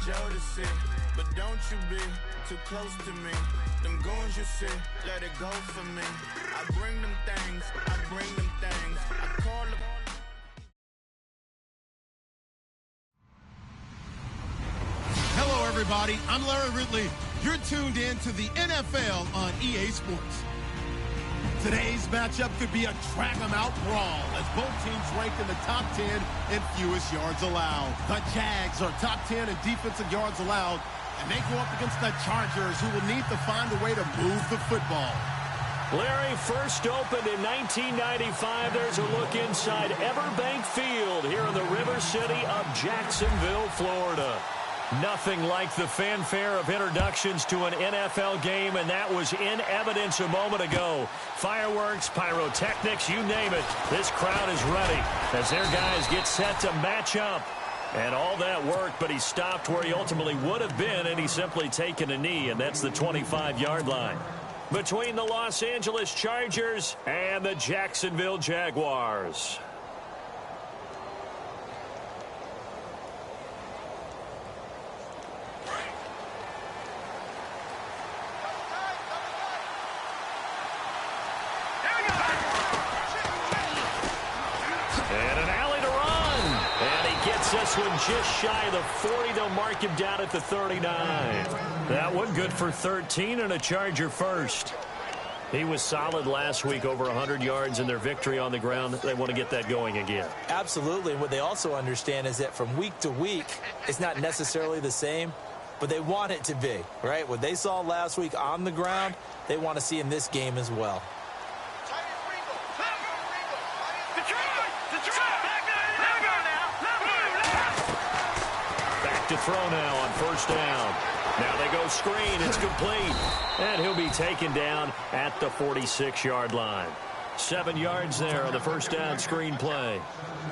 show to see, but don't you be too close to me. Them goons you see, let it go for me. I bring them things, I bring them things. I call them. Hello, everybody. I'm Larry Ridley. You're tuned in to the NFL on EA Sports. Today's matchup could be a drag-em-out brawl as both teams rank in the top 10 in fewest yards allowed. The Jags are top 10 in defensive yards allowed, and they go up against the Chargers, who will need to find a way to move the football. Larry, first opened in 1995. There's a look inside Everbank Field here in the River City of Jacksonville, Florida. Nothing like the fanfare of introductions to an NFL game, and that was in evidence a moment ago. Fireworks, pyrotechnics, you name it. This crowd is ready as their guys get set to match up. And all that worked, but he stopped where he ultimately would have been, and he's simply taken a knee, and that's the 25-yard line. Between the Los Angeles Chargers and the Jacksonville Jaguars. This one just shy of the 40. They'll mark him down at the 39. That one good for 13 and a Charger first. He was solid last week, over 100 yards in their victory on the ground. They want to get that going again. Absolutely. And what they also understand is that from week to week, it's not necessarily the same, but they want it to be, right? What they saw last week on the ground, they want to see in this game as well. To throw now on first down. Now they go screen. It's complete. And he'll be taken down at the 46-yard line. 7 yards there on the first down screen play.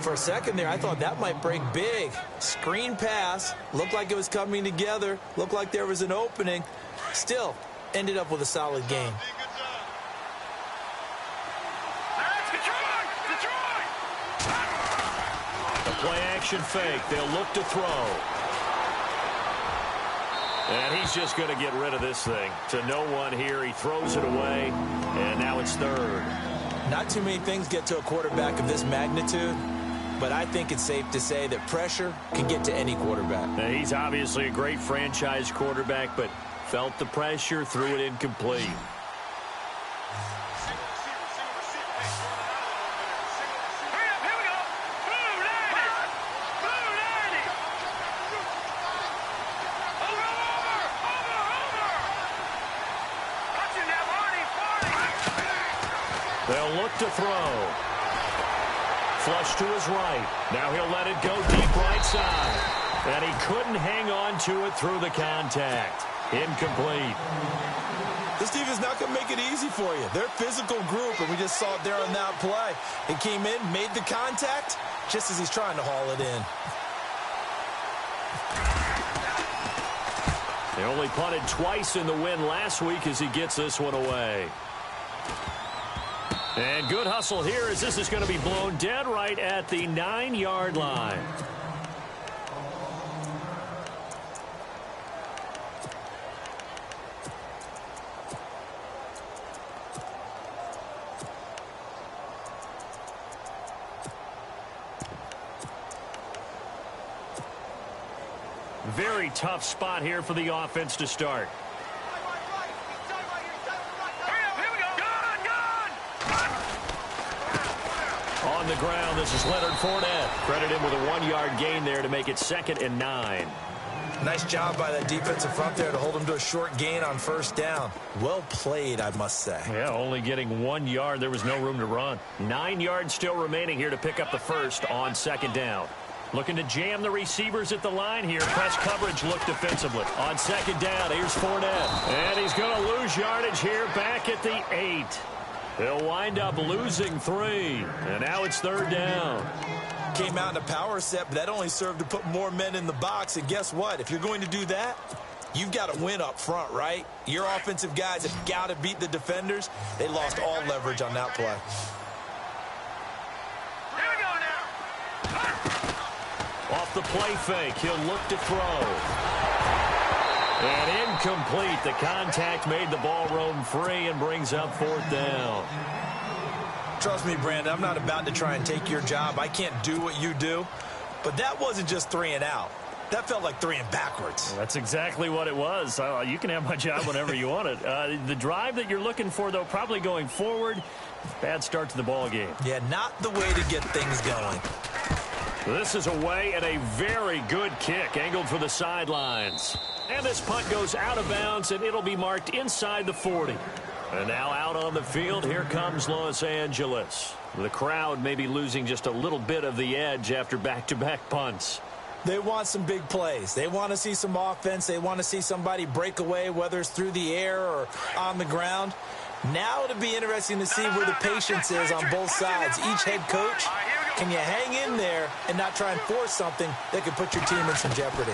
For a second there, I thought that might break big. Screen pass. Looked like it was coming together. Looked like there was an opening. Still, ended up with a solid game. The play action fake. They'll look to throw. And he's just going to get rid of this thing. To no one here. He throws it away. And now it's third. Not too many things get to a quarterback of this magnitude, but I think it's safe to say that pressure can get to any quarterback. Now, he's obviously a great franchise quarterback, but felt the pressure, threw it incomplete. They'll look to throw. Flush to his right. Now he'll let it go deep right side. And he couldn't hang on to it through the contact. Incomplete. This defense is not going to make it easy for you. They're a physical group, and we just saw it there on that play. He came in, made the contact, just as he's trying to haul it in. They only punted twice in the win last week as he gets this one away. And good hustle here as this is going to be blown dead right at the 9-yard line. Very tough spot here for the offense to start. On the ground, this is Leonard Fournette. Credit him with a 1-yard gain there to make it 2nd and 9. Nice job by that defensive front there to hold him to a short gain on first down. Well played, I must say. Yeah, only getting 1 yard. There was no room to run. 9 yards still remaining here to pick up the first on 2nd down. Looking to jam the receivers at the line here. Press coverage look defensively. On 2nd down, here's Fournette. And he's going to lose yardage here back at the 8. He'll wind up losing 3. And now it's 3rd down. Came out in a power set, but that only served to put more men in the box. And guess what? If you're going to do that, you've got to win up front, right? Your offensive guys have got to beat the defenders. They lost all leverage on that play. Off the play fake. He'll look to throw. And incomplete. The contact made the ball roam free and brings up 4th down. Trust me, Brandon, I'm not about to try and take your job. I can't do what you do. But that wasn't just 3 and out. That felt like 3 and backwards. Well, that's exactly what it was. You can have my job whenever you want it. The drive that you're looking for, though, probably going forward. Bad start to the ball game. Yeah, not the way to get things going. This is away and a very good kick, angled for the sidelines. And this punt goes out of bounds, and it'll be marked inside the 40. And now out on the field, here comes Los Angeles. The crowd may be losing just a little bit of the edge after back-to-back punts. They want some big plays. They want to see some offense. They want to see somebody break away, whether it's through the air or on the ground. Now it'll be interesting to see where the patience is on both sides. Each head coach, can you hang in there and not try and force something that could put your team in some jeopardy?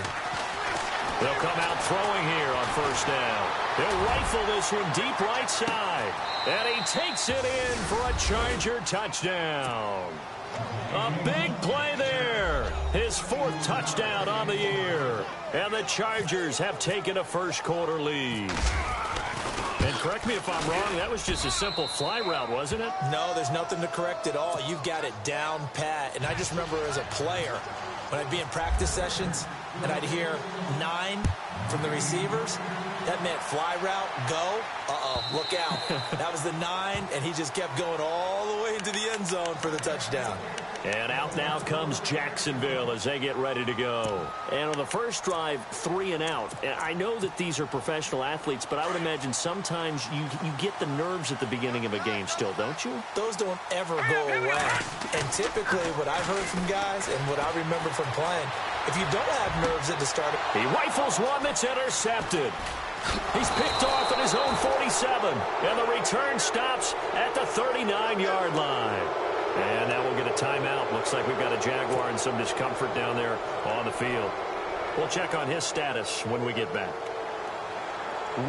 They'll come out throwing here on 1st down. They'll rifle this one deep right side. And he takes it in for a Charger touchdown. A big play there. His 4th touchdown on the year. And the Chargers have taken a first-quarter lead. And correct me if I'm wrong, that was just a simple fly route, wasn't it? No, there's nothing to correct at all. You've got it down pat. And I just remember as a player, when I'd be in practice sessions, and I'd hear 9 from the receivers, that meant fly route, go, look out. That was the 9, and he just kept going all the way into the end zone for the touchdown. And out now comes Jacksonville as they get ready to go. And on the first drive, 3 and out. And I know that these are professional athletes, but I would imagine sometimes you get the nerves at the beginning of a game still, don't you? Those don't ever go away. And typically what I've heard from guys and what I remember from playing, if you don't have nerves at the start, he rifles one that's intercepted. He's picked off at his own 47, and the return stops at the 39-yard line. And now we'll get a timeout. Looks like we've got a Jaguar in some discomfort down there on the field. We'll check on his status when we get back.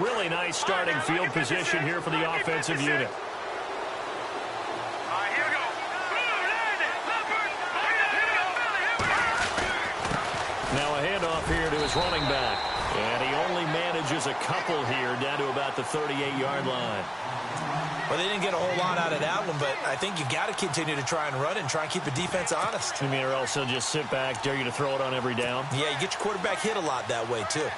Really nice starting field position here for the offensive unit. Now a handoff here to his running back. And he only manages a couple here down to about the 38-yard line. Well, they didn't get a whole lot out of that one, but I think you got to continue to try and run and try and keep the defense honest. I mean, or else he'll just sit back, dare you to throw it on every down. Yeah, you get your quarterback hit a lot that way, too.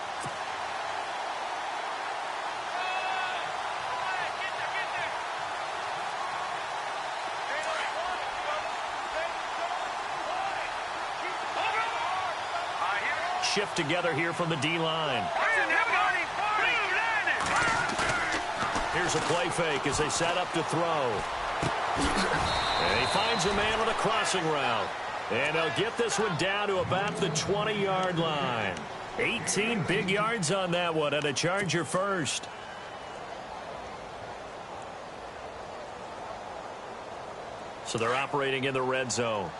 Shift together here from the D-line. Here's a play fake as they set up to throw. And he finds a man on the crossing route. And they'll get this one down to about the 20-yard line. 18 big yards on that one, and a Charger first. So they're operating in the red zone.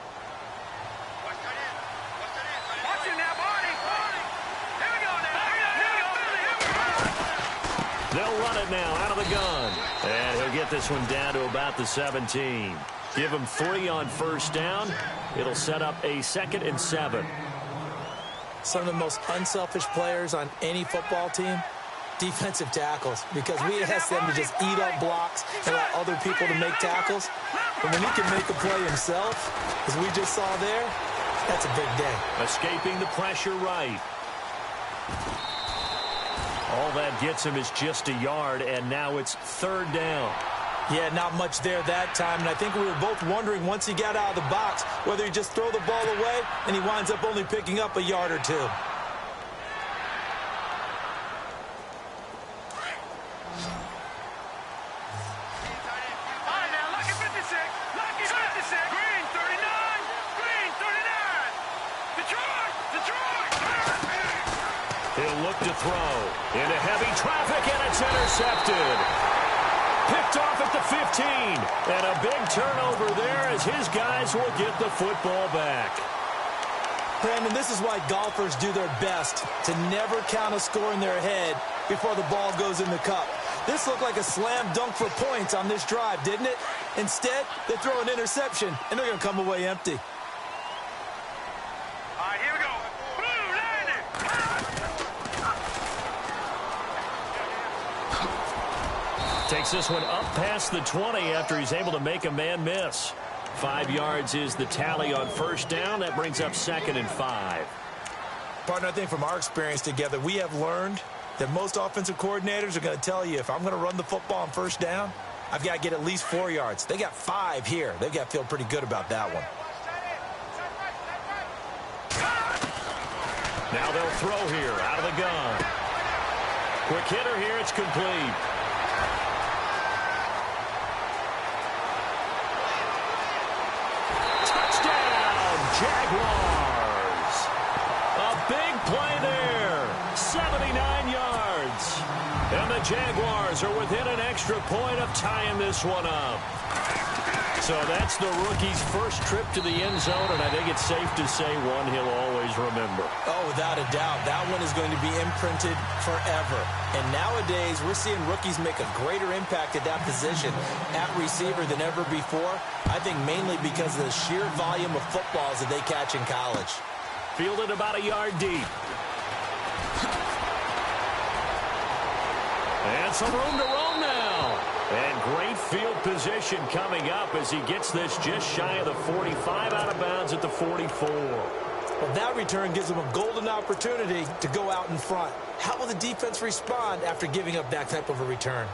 They'll run it now out of the gun. And he'll get this one down to about the 17. Give him 3 on first down. It'll set up a 2nd and 7. Some of the most unselfish players on any football team, defensive tackles, because we ask them to just eat up blocks and allow other people to make tackles. But when he can make a play himself, as we just saw there, that's a big day. Escaping the pressure right. All that gets him is just a yard, and now it's 3rd down. Yeah, not much there that time, and I think we were both wondering once he got out of the box whether he just throw the ball away and he winds up only picking up a yard or 2. He'll look to throw into heavy traffic, and it's intercepted. Picked off at the 15, and a big turnover there as his guys will get the football back. Brandon, this is why golfers do their best to never count a score in their head before the ball goes in the cup. This looked like a slam dunk for points on this drive, didn't it? Instead, they throw an interception, and they're going to come away empty. All right, here we go. Takes this one up past the 20 after he's able to make a man miss. 5 yards is the tally on first down. That brings up 2nd and 5. Partner, I think from our experience together, we have learned that most offensive coordinators are going to tell you, if I'm going to run the football on first down, I've got to get at least 4 yards. They got 5 here. They've got to feel pretty good about that one. Now they'll throw here out of the gun. Quick hitter here. It's complete. Touchdown, Jaguars. A big play there. 79 yards. And the Jaguars are within an extra point of tying this one up. So that's the rookie's first trip to the end zone, and I think it's safe to say one he'll always remember. Oh, without a doubt. That one is going to be imprinted forever. And nowadays, we're seeing rookies make a greater impact at that position at receiver than ever before. I think mainly because of the sheer volume of footballs that they catch in college. Fielded about a yard deep. And some room to roam now. And great field position coming up as he gets this just shy of the 45, out of bounds at the 44. Well, that return gives them a golden opportunity to go out in front. How will the defense respond after giving up that type of a return?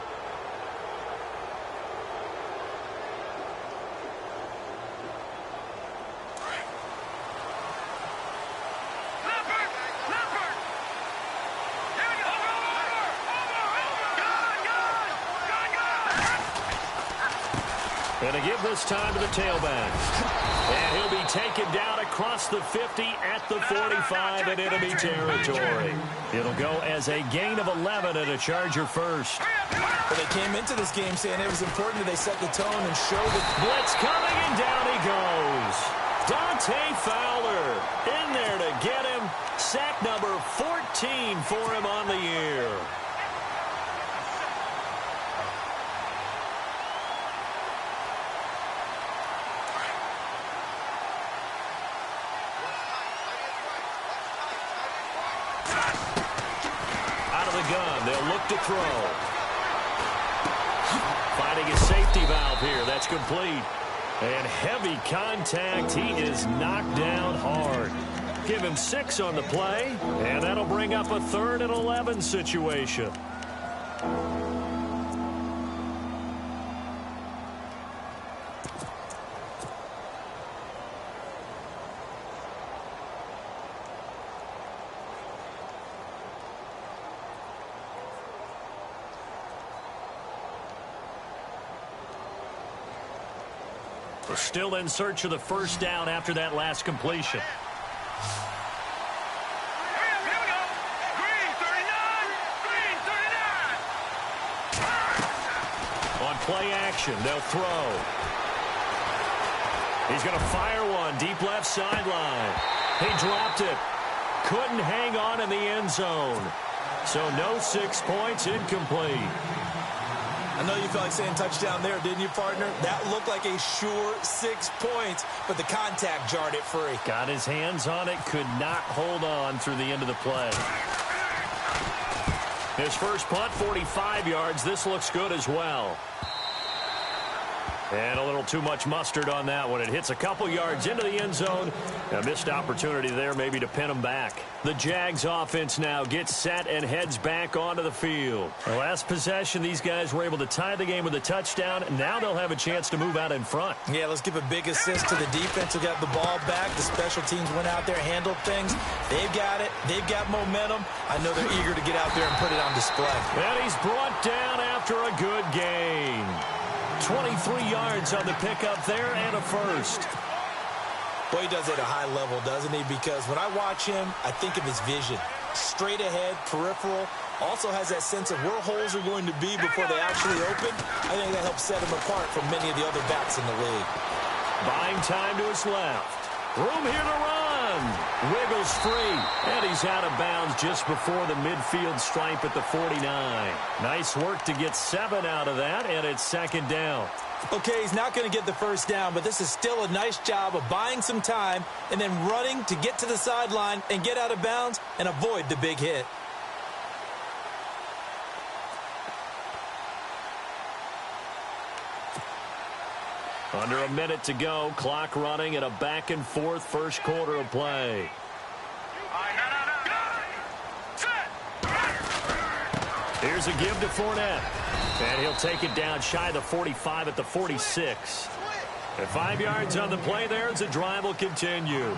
And to give this time to the tailback. And he'll be taken down across the 50 at the 45 in enemy territory. It'll go as a gain of 11 and a Charger first. Well, they came into this game saying it was important that they set the tone and show the blitz coming, and down he goes. Dante Fowler in there to get him. Sack number 14 for him on the year. Gun. They'll look to throw. Finding a safety valve here. That's complete. And heavy contact. He is knocked down hard. Give him 6 on the play, and that'll bring up a 3rd and 11 situation. We're still in search of the first down after that last completion. On play action, they'll throw. He's going to fire one deep left sideline. He dropped it. Couldn't hang on in the end zone. So no 6 points, incomplete. I know you felt like saying touchdown there, didn't you, partner? That looked like a sure 6 points, but the contact jarred it free. Got his hands on it, could not hold on through the end of the play. His first punt, 45 yards. This looks good as well. And a little too much mustard on that one. It hits a couple yards into the end zone. A missed opportunity there maybe to pin him back. The Jags offense now gets set and heads back onto the field. The last possession, these guys were able to tie the game with a touchdown. Now they'll have a chance to move out in front. Yeah, let's give a big assist to the defense who got the ball back. The special teams went out there, handled things. They've got it. They've got momentum. I know they're eager to get out there and put it on display. And he's brought down after a good gain. 23 yards on the pickup there and a first. Boy, he does it at a high level, doesn't he? Because when I watch him, I think of his vision. Straight ahead, peripheral. Also has that sense of where holes are going to be before they actually open. I think that helps set him apart from many of the other backs in the league. Buying time to his left. Room here to run. Wiggles free. And he's out of bounds just before the midfield stripe at the 49. Nice work to get 7 out of that, and it's second down. Okay, he's not going to get the first down, but this is still a nice job of buying some time and then running to get to the sideline and get out of bounds and avoid the big hit. Under a minute to go, clock running, and a back-and-forth first quarter of play. Here's a give to Fournette. And he'll take it down shy of the 45 at the 46. And 5 yards on the play there as the drive will continue.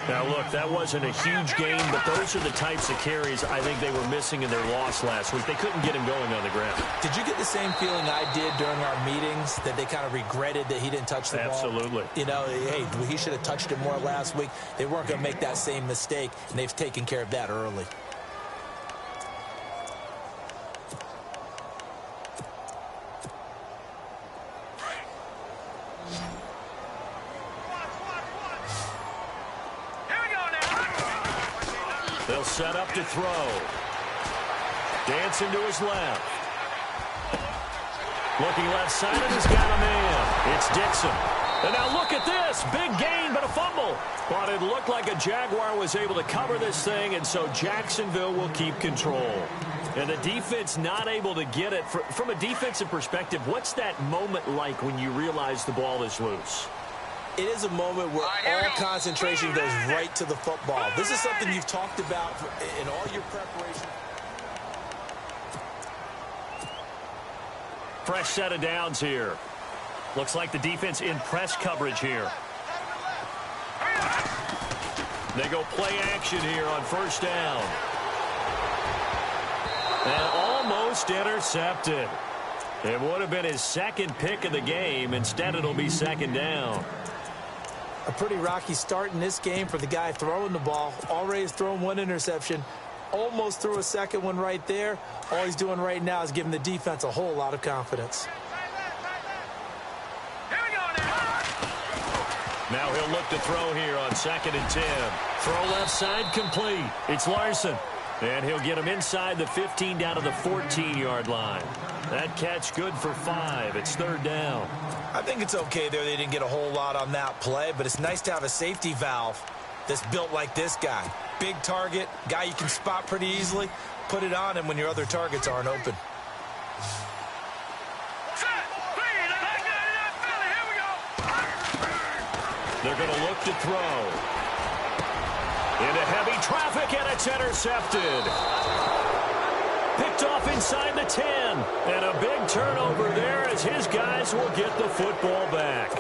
Now, look, that wasn't a huge gain, but those are the types of carries I think they were missing in their loss last week. They couldn't get him going on the ground. Did you get the same feeling I did during our meetings, that they kind of regretted that he didn't touch the ball? Absolutely. You know, hey, he should have touched it more last week. They weren't going to make that same mistake, and they've taken care of that early. They'll set up to throw. Dancing to his left. Looking left side, and he's got a man. It's Dixon. And now look at this. Big gain, but a fumble. But it looked like a Jaguar was able to cover this thing, and so Jacksonville will keep control. And the defense not able to get it. From a defensive perspective, what's that moment like when you realize the ball is loose? It is a moment where all concentration goes right to the football. This is something you've talked about in all your preparation. Fresh set of downs here. Looks like the defense in press coverage here. They go play action here on first down. And almost intercepted. It would have been his second pick of the game. Instead, it'll be second down. A pretty rocky start in this game for the guy throwing the ball. Already has thrown one interception. Almost threw a second one right there. All he's doing right now is giving the defense a whole lot of confidence. Now he'll look to throw here on 2nd and 10. Throw left side complete. It's Larson. And he'll get him inside the 15 down to the 14-yard line. That catch good for 5. It's 3rd down. I think it's okay there. They didn't get a whole lot on that play, but it's nice to have a safety valve that's built like this guy. Big target, guy you can spot pretty easily. Put it on him when your other targets aren't open. They're going to look to throw. Into heavy traffic, and it's intercepted. Picked off inside the 10. And a big turnover there as his guys will get the football back.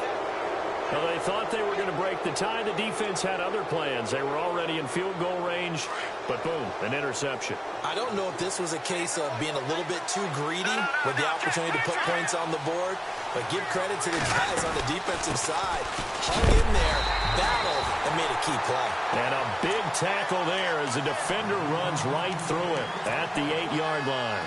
Well, they thought they were going to break the tie. The defense had other plans. They were already in field goal range, but boom, an interception. I don't know if this was a case of being a little bit too greedy with the opportunity to put points on the board, but give credit to the guys on the defensive side. Hung in there, battled, and made a key play. And a big tackle there as the defender runs right through him at the 8-yard line.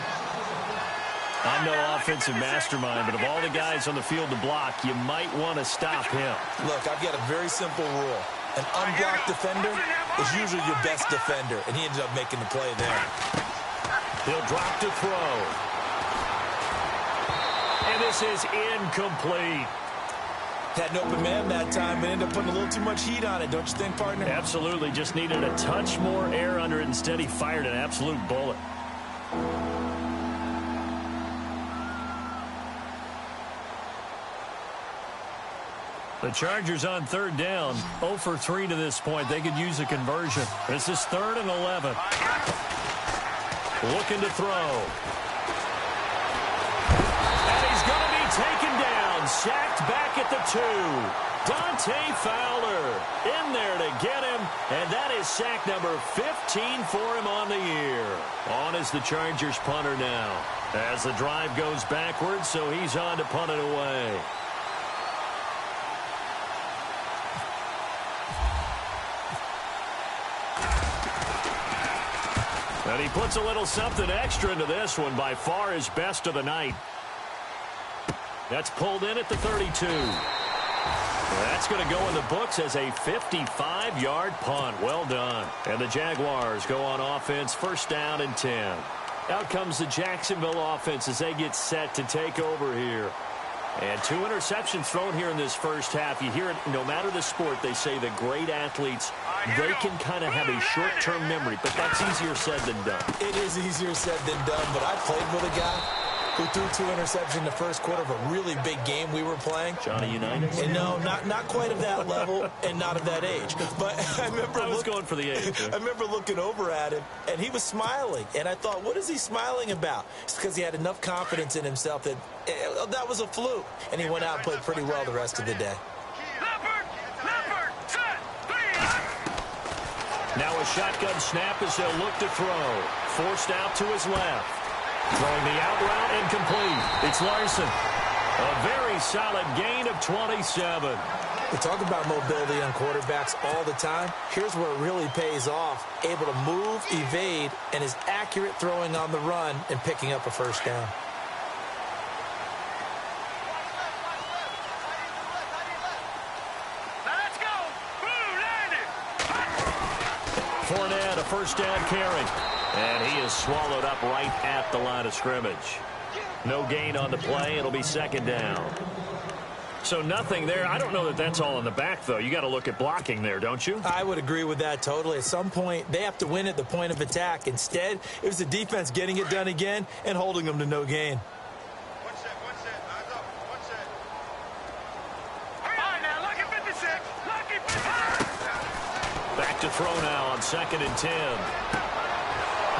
I'm no offensive mastermind, but of all the guys on the field to block, you might want to stop him. Look, I've got a very simple rule. An unblocked defender is usually your best defender, and he ended up making the play there. He'll drop to throw. And this is incomplete. Had an open man that time, but ended up putting a little too much heat on it, don't you think, partner? Absolutely. Just needed a touch more air under it. Instead, he fired an absolute bullet. The Chargers on 3rd down, 0 for 3 to this point. They could use a conversion. This is 3rd and 11. Looking to throw. And he's going to be taken down. Sacked back at the 2. Dante Fowler in there to get him. And that is sack number 15 for him on the year. On is the Chargers punter now. As the drive goes backwards, so he's on to punt it away. And he puts a little something extra into this one, by far his best of the night. That's pulled in at the 32. That's going to go in the books as a 55-yard punt. Well done. And the Jaguars go on offense, 1st down and 10. Out comes the Jacksonville offense as they get set to take over here. And 2 interceptions thrown here in this first half. You hear it, no matter the sport, they say the great athletes, they can kind of have a short-term memory, but that's easier said than done. It is easier said than done, but I played with a guy who threw 2 interceptions in the first quarter of a really big game we were playing. Johnny Unitas? And no, not quite of that level and not of that age. But I was going for the age. I remember looking over at him, and he was smiling. And I thought, what is he smiling about? It's because he had enough confidence in himself that that was a fluke. And he went out and played pretty well the rest of the day. Now a shotgun snap as they'll look to throw. Forced out to his left. Throwing the out route incomplete. It's Larson. A very solid gain of 27. We talk about mobility on quarterbacks all the time. Here's where it really pays off. Able to move, evade, and is accurate throwing on the run and picking up a first down. Fournette, a first down carry. And he is swallowed up right at the line of scrimmage. No gain on the play. It'll be second down. So nothing there. I don't know that that's all in the back, though. You got to look at blocking there, don't you? I would agree with that totally. At some point, they have to win at the point of attack. Instead, it was the defense getting it done again and holding them to no gain. One set. Eyes up. One set. All right, now, lucky 56. Lucky 56. Back to throw now on 2nd and 10.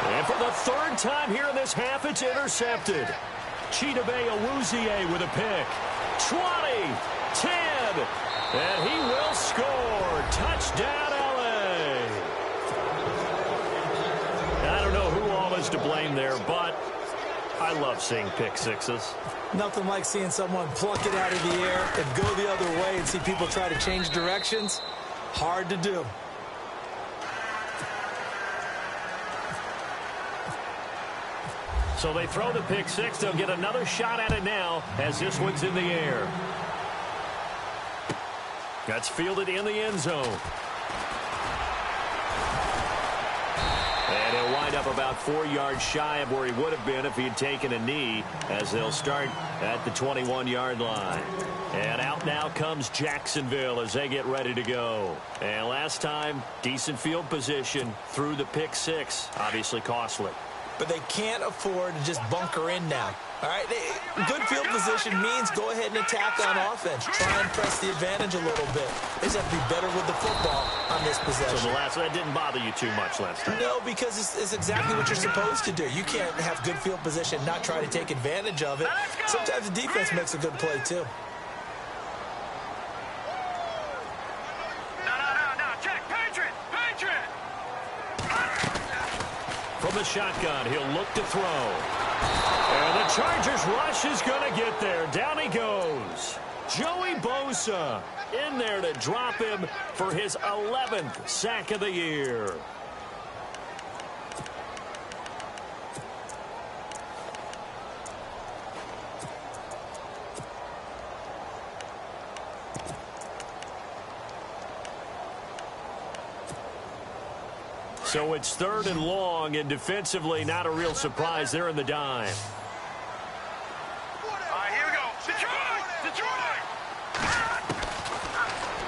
And for the 3rd time here in this half, it's intercepted. Chidobe Awuzie with a pick. 20, 10, and he will score. Touchdown, L.A. I don't know who all is to blame there, but I love seeing pick sixes. Nothing like seeing someone pluck it out of the air and go the other way and see people try to change directions. Hard to do. So they throw the pick six. They'll get another shot at it now as this one's in the air. That's fielded in the end zone. And he'll wind up about 4 yards shy of where he would have been if he had taken a knee, as they'll start at the 21-yard line. And out now comes Jacksonville as they get ready to go. And last time, decent field position through the pick six. Obviously costly. But they can't afford to just bunker in now. All right, good field position means go ahead and attack on offense. Try and press the advantage a little bit. They just have to be better with the football on this possession. So that didn't bother you too much last time? No, because it's exactly what you're supposed to do. You can't have good field position, not try to take advantage of it. Sometimes the defense makes a good play, too. No, check, Patriot. From the shotgun, he'll look to throw. And the Chargers rush is going to get there. Down he goes. Joey Bosa in there to drop him for his 11th sack of the year. So it's 3rd and long, and defensively not a real surprise. They're in the dime. All right, here we go. Detroit!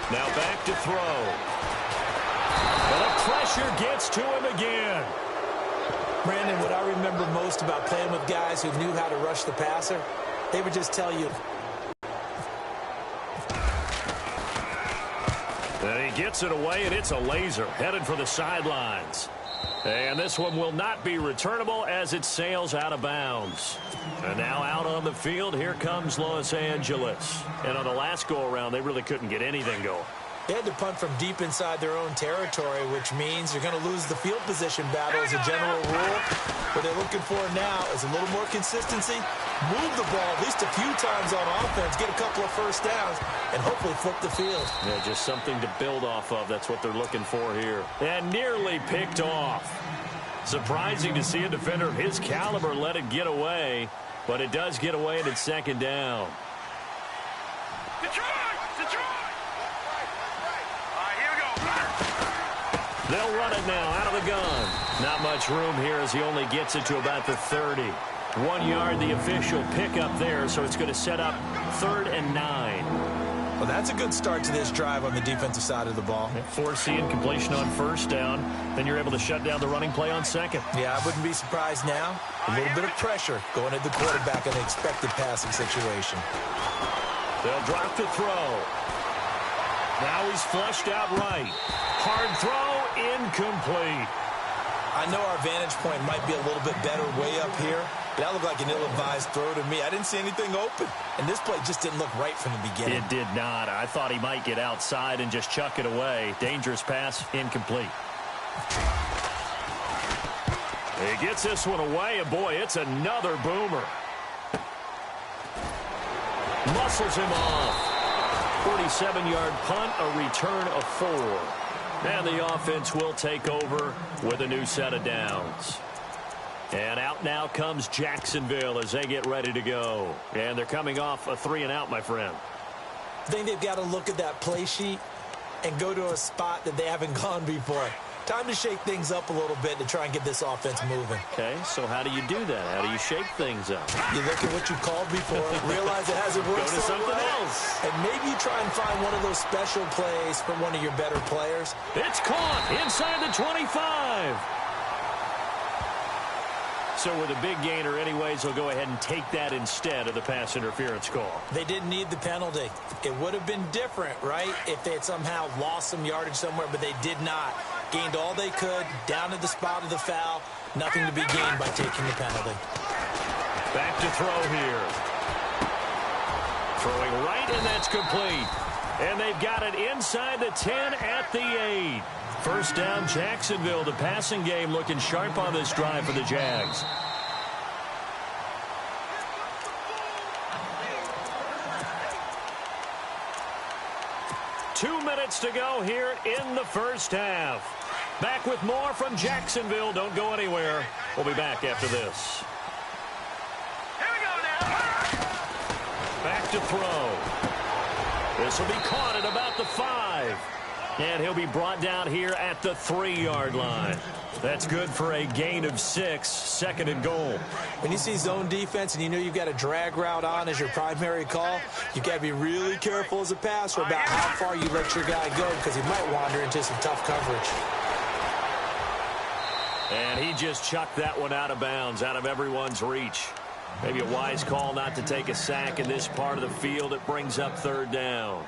Now back to throw. And the pressure gets to him again. Brandon, what I remember most about playing with guys who knew how to rush the passer, they would just tell you. And he gets it away, and it's a laser headed for the sidelines. And this one will not be returnable as it sails out of bounds. And now out on the field, here comes Los Angeles. And on the last go-around, they really couldn't get anything going. They had to punt from deep inside their own territory, which means you're going to lose the field position battle as a general rule. What they're looking for now is a little more consistency, move the ball at least a few times on offense, get a couple of first downs, and hopefully flip the field. Yeah, just something to build off of. That's what they're looking for here. And nearly picked off. Surprising to see a defender of his caliber let it get away, but it does get away, and it's 2nd down. Detroit! All right, here we go. They'll run it now out of the gun. Not much room here as he only gets it to about the 30. 1 yard, the official pickup there, so it's going to set up 3rd and 9. Well, that's a good start to this drive on the defensive side of the ball. Forcing completion on first down. Then you're able to shut down the running play on second. Yeah, I wouldn't be surprised now. A little bit of pressure going at the quarterback in an expected passing situation. They'll drop the throw. Now he's flushed out right. Hard throw, incomplete. I know our vantage point might be a little bit better way up here, but that looked like an ill-advised throw to me. I didn't see anything open, and this play just didn't look right from the beginning. It did not. I thought he might get outside and just chuck it away. Dangerous pass, incomplete. He gets this one away, and boy, it's another boomer. Muscles him off. 47-yard punt, a return of 4. And the offense will take over with a new set of downs. And out now comes Jacksonville as they get ready to go. And they're coming off a 3-and-out, my friend. I think they've got to look at that play sheet and go to a spot that they haven't gone before. Time to shake things up a little bit to try and get this offense moving. Okay, so how do you do that? How do you shake things up? You look at what you called before, realize it hasn't worked. Go to something else. And maybe you try and find one of those special plays from one of your better players. It's caught inside the 25. So with a big gainer anyways, they'll go ahead and take that instead of the pass interference call. They didn't need the penalty. It would have been different, right, if they had somehow lost some yardage somewhere, but they did not. Gained all they could, down at the spot of the foul. Nothing to be gained by taking the penalty. Back to throw here. Throwing right, and that's complete. And they've got it inside the 10 at the 8. First down, Jacksonville. The passing game looking sharp on this drive for the Jags. Two minutes to go here in the first half. Back with more from Jacksonville. Don't go anywhere. We'll be back after this. Here we go now. Back to throw. This will be caught at about the 5. And he'll be brought down here at the 3-yard line. That's good for a gain of 6, second and goal. When you see zone defense and you know you've got a drag route on as your primary call, you've got to be really careful as a passer about how far you let your guy go because he might wander into some tough coverage. And he just chucked that one out of bounds, out of everyone's reach. Maybe a wise call not to take a sack in this part of the field. It brings up third down.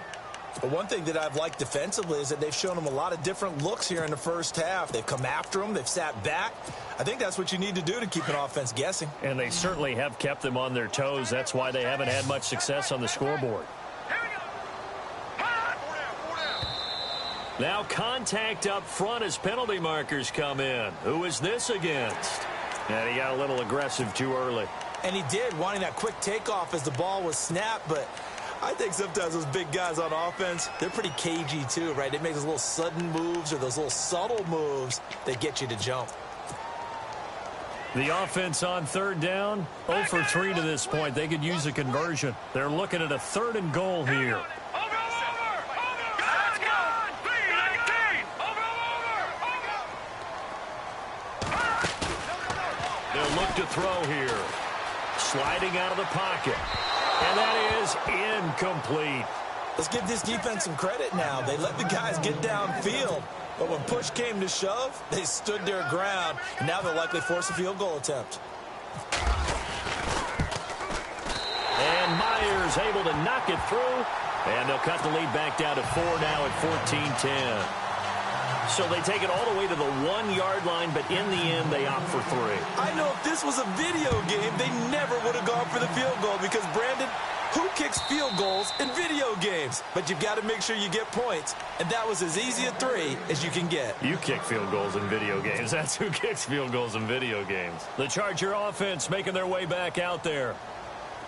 But one thing that I've liked defensively is that they've shown them a lot of different looks here in the first half. They've come after them. They've sat back. I think that's what you need to do to keep an offense guessing. And they certainly have kept them on their toes. That's why they haven't had much success on the scoreboard. Now contact up front as penalty markers come in. Who is this against? And he got a little aggressive too early. And he did, wanting that quick takeoff as the ball was snapped, but I think sometimes those big guys on offense, they're pretty cagey too, right? They make those little sudden moves or those little subtle moves that get you to jump. The offense on third down, 0 for 3 to this point. They could use a conversion. They're looking at a 3rd and goal here. They'll look to throw here. Sliding out of the pocket. And that is incomplete. Let's give this defense some credit now. They let the guys get downfield. But when push came to shove, they stood their ground. And now they'll likely force a field goal attempt. And Myers able to knock it through. And they'll cut the lead back down to 4 now at 14-10. So they take it all the way to the 1-yard line, but in the end, they opt for 3. I know if this was a video game, they never would have gone for the field goal because, Brandon, who kicks field goals in video games? But you've got to make sure you get points, and that was as easy a 3 as you can get. You kick field goals in video games. That's who kicks field goals in video games. The Charger offense making their way back out there.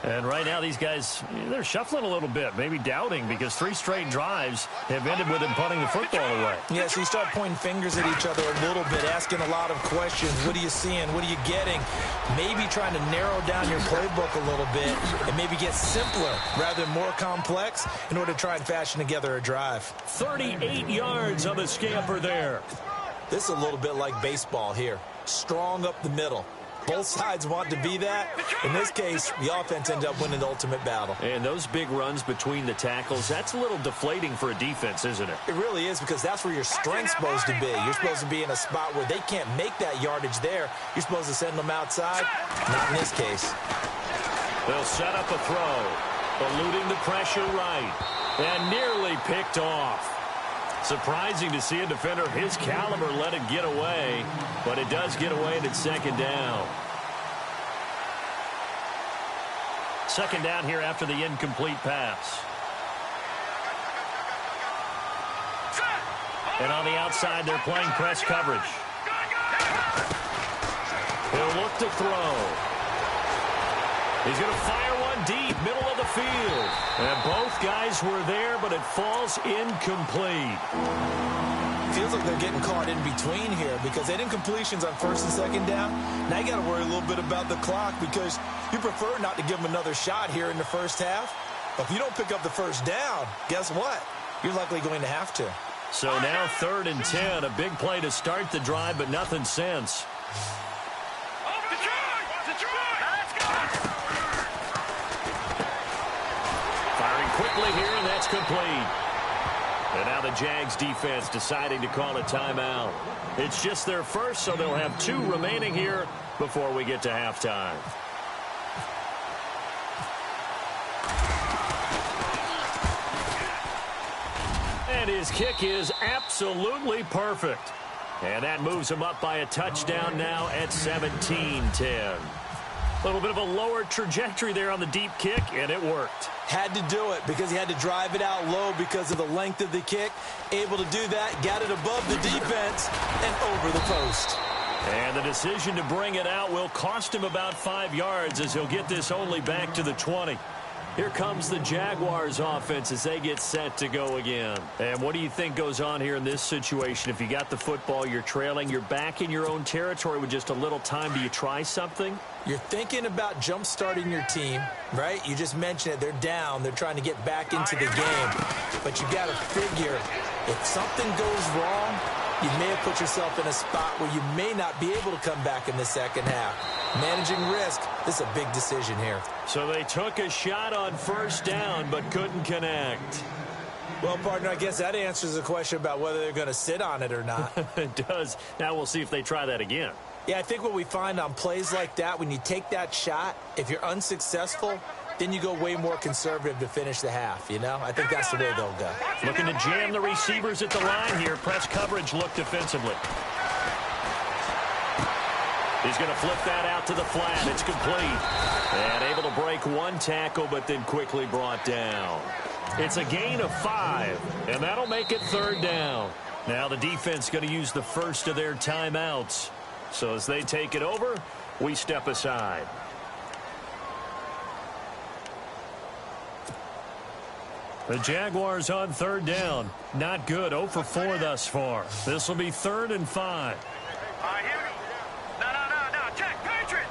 And right now, these guys, they're shuffling a little bit, maybe doubting, because 3 straight drives have ended with them punting the football away. Yeah, so you start pointing fingers at each other a little bit, asking a lot of questions. What are you seeing? What are you getting? Maybe trying to narrow down your playbook a little bit and maybe get simpler rather than more complex in order to try and fashion together a drive. 38 yards on the scamper there. This is a little bit like baseball here. Strong up the middle. Both sides want to be that. In this case, the offense ends up winning the ultimate battle. And those big runs between the tackles, that's a little deflating for a defense, isn't it? It really is, because that's where your strength's supposed to be. You're supposed to be in a spot where they can't make that yardage there. You're supposed to send them outside. Not in this case. They'll set up a throw, eluding the pressure right, and nearly picked off. Surprising to see a defender of his caliber let it get away, but it does get away and it's second down. Second down here after the incomplete pass. And on the outside, they're playing press coverage. He'll look to throw. He's going to fire one deep, middle of the field. And both guys were there, but it falls incomplete. Feels like they're getting caught in between here, because they didn't incompletions on first and second down. Now you got to worry a little bit about the clock, because you prefer not to give them another shot here in the first half. But if you don't pick up the first down, guess what? You're likely going to have to. So now 3rd and 10, a big play to start the drive, but nothing since. Firing quickly here, and that's complete. And now the Jags defense deciding to call a timeout. It's just their first, so they'll have 2 remaining here before we get to halftime. And his kick is absolutely perfect. And that moves him up by a touchdown now at 17-10. A little bit of a lower trajectory there on the deep kick, and it worked. Had to do it because he had to drive it out low because of the length of the kick. Able to do that, got it above the defense and over the post. And the decision to bring it out will cost him about 5 yards as he'll get this only back to the 20. Here comes the Jaguars offense as they get set to go again. And what do you think goes on here in this situation? If you got the football, you're trailing, you're back in your own territory with just a little time. Do you try something? You're thinking about jump-starting your team, right? You just mentioned it. They're down. They're trying to get back into the game. But you got to figure, if something goes wrong, you may have put yourself in a spot where you may not be able to come back in the second half. Managing risk, this is a big decision here. So they took a shot on first down but couldn't connect. Well, partner, I guess that answers the question about whether they're going to sit on it or not. It does. Now we'll see if they try that again. Yeah, I think what we find on plays like that, when you take that shot, if you're unsuccessful, then you go way more conservative to finish the half, you know? I think that's the way they'll go. Looking to jam the receivers at the line here. Press coverage look defensively. He's going to flip that out to the flat. It's complete. And able to break one tackle, but then quickly brought down. It's a gain of 5, and that'll make it 3rd down. Now the defense going to use the first of their timeouts. So as they take it over, we step aside. The Jaguars on 3rd down. Not good. 0 for 4 thus far. This will be 3rd and 5. All right, here we go. No. Check. Patriot.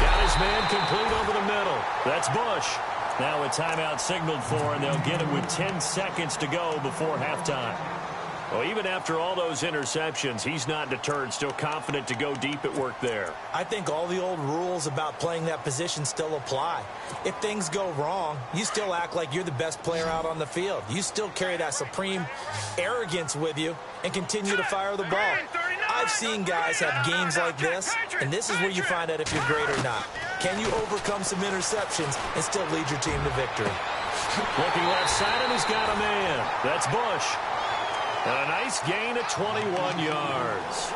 Got his man complete over the middle. That's Bush. Now a timeout signaled for, and they'll get it with 10 seconds to go before halftime. Well, even after all those interceptions, he's not deterred, still confident to go deep at work there. I think all the old rules about playing that position still apply. If things go wrong, you still act like you're the best player out on the field. You still carry that supreme arrogance with you and continue to fire the ball. I've seen guys have games like this, and this is where you find out if you're great or not. Can you overcome some interceptions and still lead your team to victory? Looking left side, and he's got a man. That's Bush. And a nice gain of 21 yards.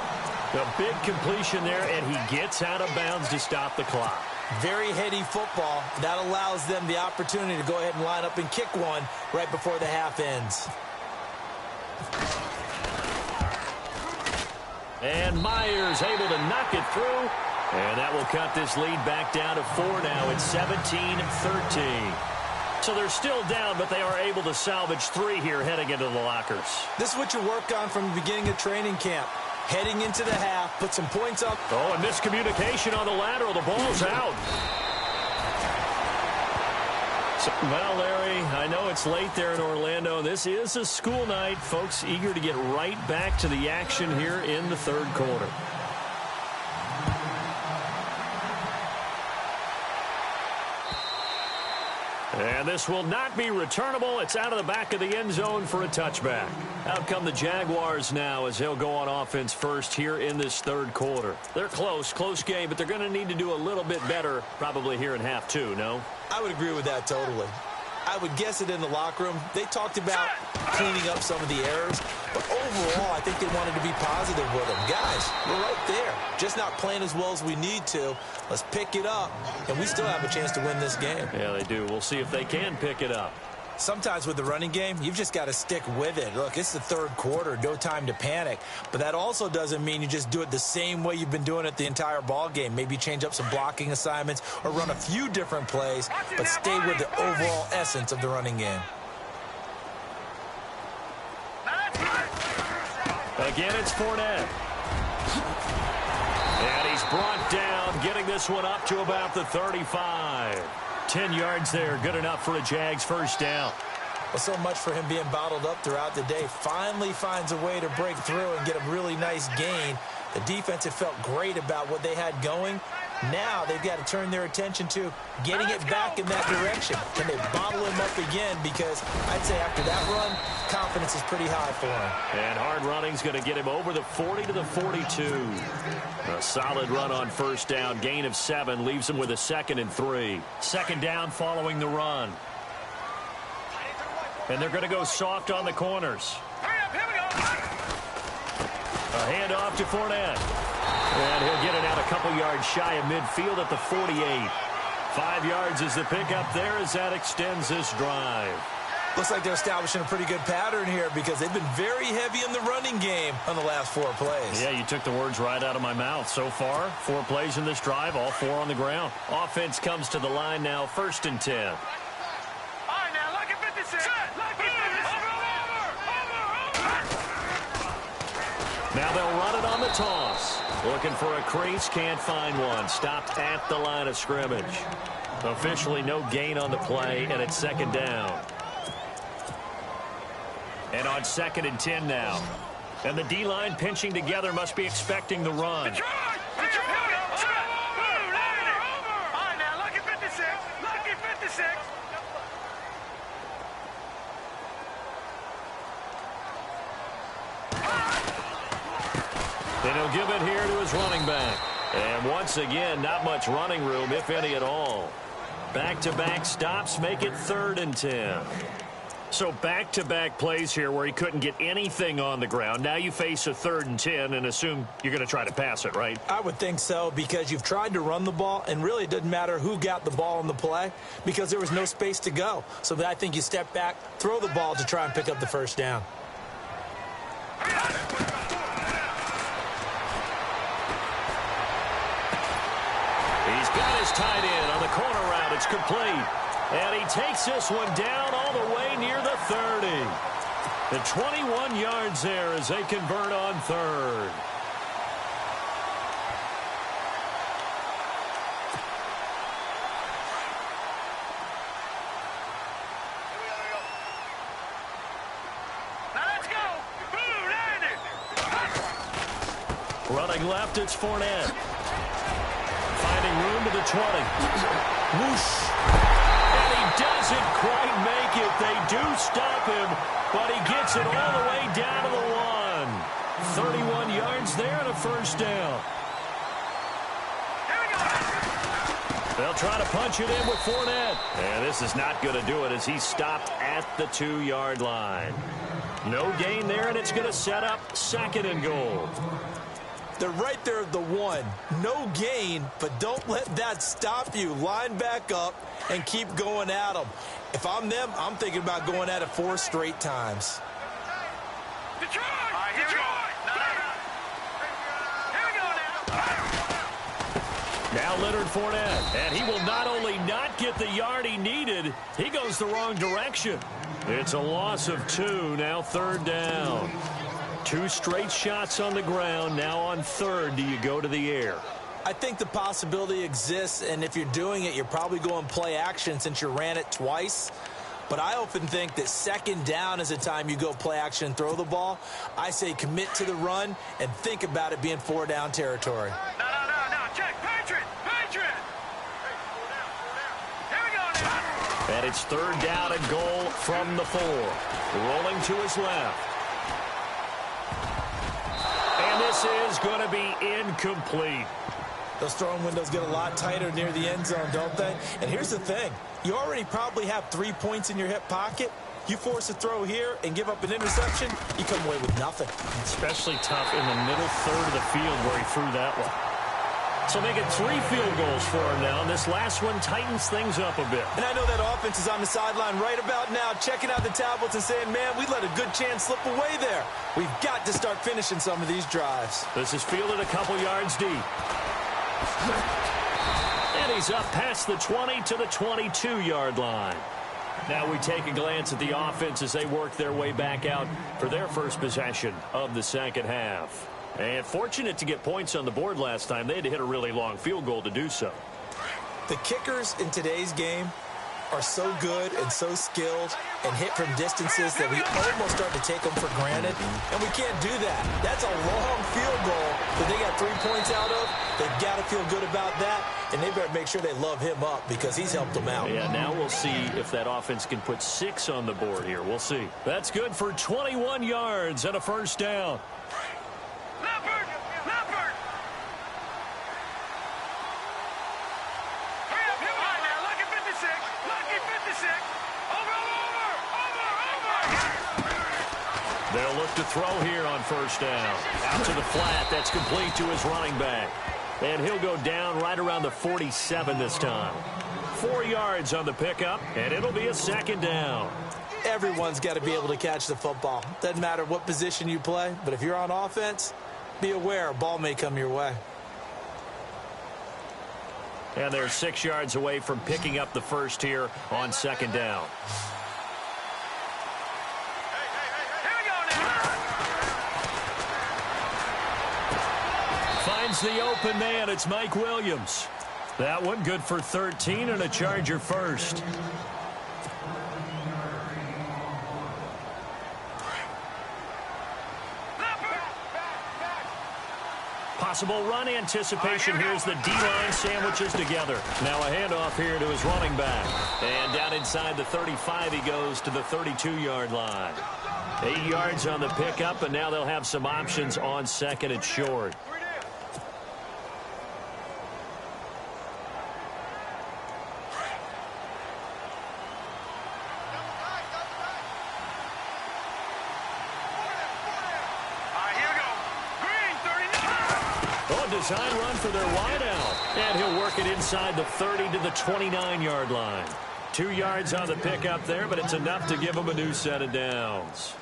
A big completion there, and he gets out of bounds to stop the clock. Very heady football. That allows them the opportunity to go ahead and line up and kick one right before the half ends. And Myers able to knock it through. And that will cut this lead back down to 4 now. It's 17-13. So they're still down, but they are able to salvage 3 here heading into the lockers. This is what you work on from the beginning of training camp. Heading into the half, put some points up. Oh, and miscommunication on the lateral. The ball's out. Well, Larry, I know it's late there in Orlando. This is a school night. Folks eager to get right back to the action here in the third quarter. And this will not be returnable. It's out of the back of the end zone for a touchback. Out come the Jaguars now as they'll go on offense first here in this third quarter. They're close game, but they're going to need to do a little bit better probably here in half two, no? I would agree with that totally. I would guess it in the locker room. They talked about cleaning up some of the errors, but overall, I think they wanted to be positive with them. Guys, we're right there. Just not playing as well as we need to. Let's pick it up, and we still have a chance to win this game. Yeah, they do. We'll see if they can pick it up. Sometimes with the running game, you've just got to stick with it. Look, it's the third quarter, no time to panic. But that also doesn't mean you just do it the same way you've been doing it the entire ball game. Maybe change up some blocking assignments or run a few different plays, but stay with the overall essence of the running game. Again, it's Fournette. And he's brought down, getting this one up to about the 35. 10 yards there, good enough for a Jags first down. Well, so much for him being bottled up throughout the day. Finally finds a way to break through and get a really nice gain. The defense had felt great about what they had going. Now they've got to turn their attention to getting it back in that direction. Can they bottle him up again? Because I'd say after that run, confidence is pretty high for him. And hard running's going to get him over the 40 to the 42. A solid run on first down. Gain of 7 leaves him with a 2nd and 3. Second down following the run. And they're going to go soft on the corners. Here we go. A handoff to Fournette. And he'll get it out a couple yards shy of midfield at the 48. 5 yards is the pickup there as that extends this drive. Looks like they're establishing a pretty good pattern here because they've been very heavy in the running game on the last 4 plays. Yeah, you took the words right out of my mouth. So far, 4 plays in this drive, all 4 on the ground. Offense comes to the line now, 1st and 10. All right, now, look at 56. Now they'll run it on the toss. Looking for a crease, can't find one. Stopped at the line of scrimmage. Officially no gain on the play, and it's 2nd down. And on 2nd and 10 now. And the D-line pinching together must be expecting the run. And he'll give it here to his running back. And once again, not much running room, if any at all. Back-to-back stops make it 3rd and 10. So back-to-back plays here where he couldn't get anything on the ground. Now you face a 3rd and 10 and assume you're going to try to pass it, right? I would think so because you've tried to run the ball, and really it doesn't matter who got the ball on the play because there was no space to go. So I think you step back, throw the ball to try and pick up the first down. He's got his tight end on the corner route. It's complete. And he takes this one down all the way near the 30. The 21 yards there as they convert on 3rd. Now let's go. Running left, it's Fournette. Finding room to the 20. Whoosh. And he doesn't quite make it. They do stop him, but he gets it all the way down to the 1. 31 yards there and a first down. They'll try to punch it in with Fournette. And this is not going to do it as he's stopped at the 2-yard line. No gain there, and it's going to set up 2nd and goal. They're right there at the 1. No gain, but don't let that stop you. Line back up and keep going at them. If I'm them, I'm thinking about going at it 4 straight times. Detroit! All right, here we go. Here we go now. Now Leonard Fournette, and he will not only not get the yard he needed, he goes the wrong direction. It's a loss of 2, now 3rd down. 2 straight shots on the ground. Now on 3rd, do you go to the air? I think the possibility exists, and if you're doing it, you're probably going play action since you ran it twice. But I often think that second down is a time you go play action and throw the ball. I say commit to the run and think about it being 4-down territory. No. Check. Patriot. Here we go now. And it's third down and goal from the 4. Rolling to his left. And this is going to be incomplete. Those throwing windows get a lot tighter near the end zone, don't they? And here's the thing. You already probably have 3 points in your hip pocket. You force a throw here and give up an interception, you come away with nothing. Especially tough in the middle third of the field where he threw that one. So make it 3 field goals for him now, and this last one tightens things up a bit. And I know that offense is on the sideline right about now, checking out the tablets and saying, man, we let a good chance slip away there. We've got to start finishing some of these drives. This is fielded a couple yards deep. And he's up past the 20 to the 22-yard line. Now we take a glance at the offense as they work their way back out for their first possession of the second half. And fortunate to get points on the board last time. They had to hit a really long field goal to do so. The kickers in today's game are so good and so skilled and hit from distances that we almost start to take them for granted, and we can't do that. That's a long field goal that they got 3 points out of. They've got to feel good about that, and they better make sure they love him up because he's helped them out. Yeah, now we'll see if that offense can put 6 on the board here. We'll see. That's good for 21 yards and a first down. Leopard. Hurry up. All right, now, lucky 56. Over. They'll look to throw here on first down. Out to the flat. That's complete to his running back. And he'll go down right around the 47 this time. 4 yards on the pickup, and it'll be a second down. Everyone's got to be able to catch the football. Doesn't matter what position you play, but if you're on offense, be aware a ball may come your way. And they're 6 yards away from picking up the first here on second down. Here we go now. Finds the open man. It's Mike Williams. That one good for 13 and a Charger first. Possible run anticipation. Here's the D-line sandwiches together. Now a handoff here to his running back. And down inside the 35 he goes to the 32-yard line. 8 yards on the pickup, and now they'll have some options on second and short. Design run for their wideout. And he'll work it inside the 30 to the 29-yard line. 2 yards on the pickup there, but it's enough to give him a new set of downs.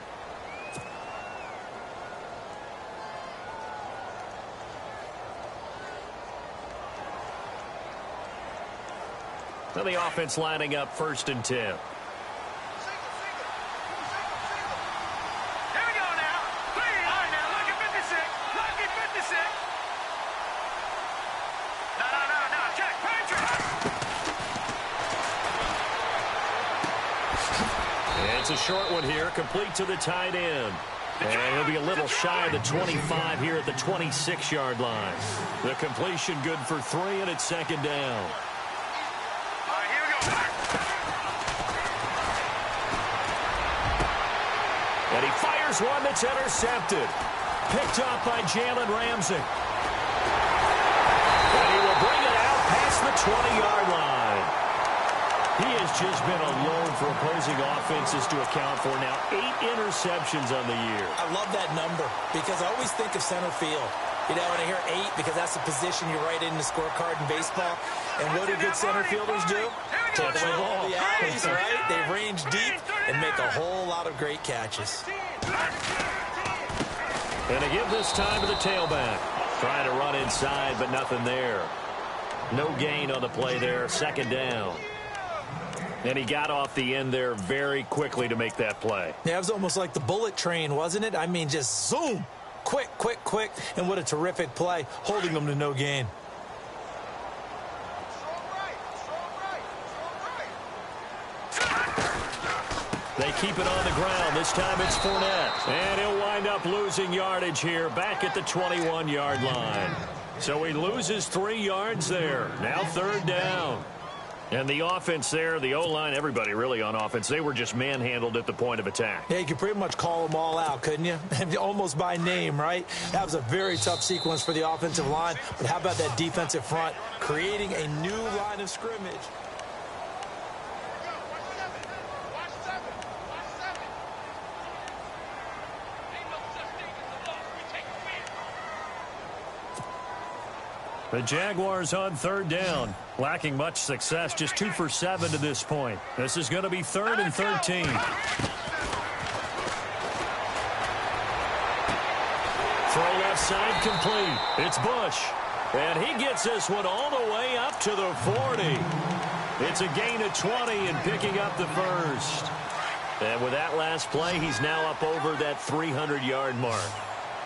Now the offense lining up 1st and 10. It's a short one here, complete to the tight end. And he'll be a little shy of the 25 here at the 26-yard line. The completion good for 3, and it's second down. All right, here we go. And he fires one that's intercepted. Picked off by Jalen Ramsey. And he will bring it out past the 20-yard line. He has just been a load for opposing offenses to account for now. 8 interceptions on the year. I love that number because I always think of center field. You know, when I hear 8, because that's the position you write in the scorecard in baseball. And what do good center fielders do? Touch the ball. The alleys, right? They range deep and make a whole lot of great catches. And they give this time to the tailback. Trying to run inside, but nothing there. No gain on the play there. Second down. And he got off the end there very quickly to make that play. Yeah, it was almost like the bullet train, wasn't it? I mean, just zoom. Quick. And what a terrific play, holding them to no gain. they keep it on the ground. This time it's Fournette. And he'll wind up losing yardage here back at the 21-yard line. So he loses 3 yards there. Now 3rd down. And the offense there, the O-line, everybody really on offense, they were just manhandled at the point of attack. Yeah, you could pretty much call them all out, couldn't you? Almost by name, right? That was a very tough sequence for the offensive line. But how about that defensive front creating a new line of scrimmage? The Jaguars on 3rd down, lacking much success, just 2 for 7 to this point. This is going to be 3rd and 13. Throw left side complete. It's Bush. And he gets this one all the way up to the 40. It's a gain of 20 and picking up the first. And with that last play, he's now up over that 300-yard mark.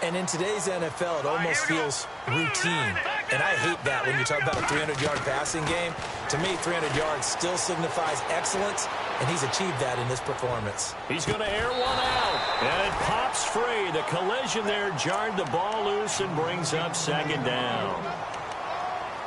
And in today's NFL, it almost feels routine. And I hate that when you talk about a 300-yard passing game. To me, 300 yards still signifies excellence, and he's achieved that in this performance. He's going to air one out, and it pops free. The collision there jarred the ball loose and brings up 2nd down.